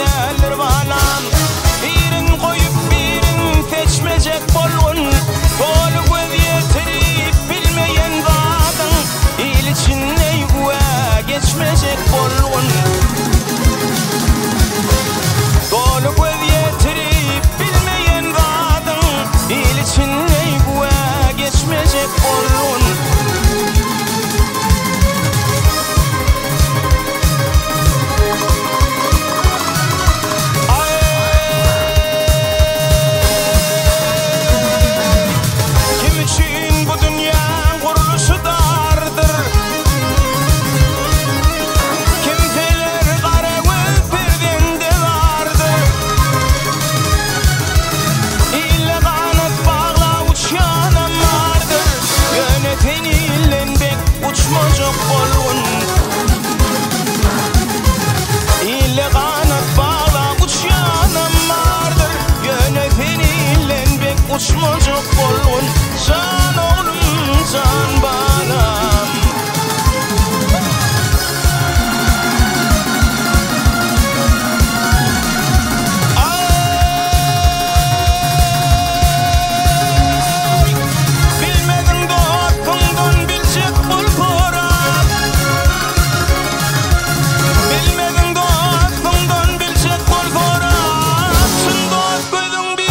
gelir balam. Birin koyup birin seçmeyecek bolgun. Dolu göz yetirip bilmeyen zadın. İl içinde güve geçmeyecek bolgun. Dolu göz yetirip bilmeyen zadın. İl içinde güve geçmeyecek bolgun. Uçmacak bolgun, can oğlum can balam. Ay, bilmedin dostundan bilecek bul korak. Bilmedin dostundan bilecek bul korak. Şun dost gözün bir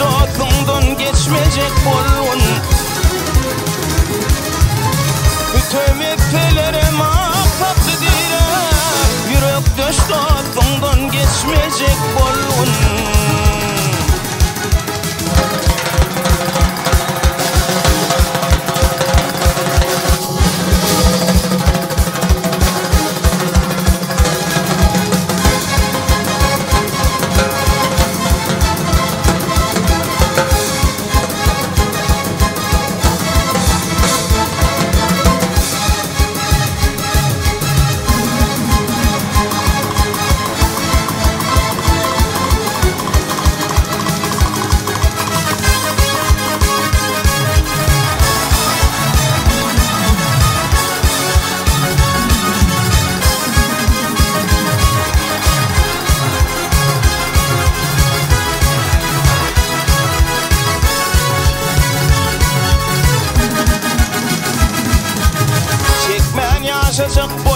dostundan geçmeyecek bolgun. Bütün etfelere mahtatlı direk. Yürek döş dostundan geçmeyecek bolgun. yaşayacak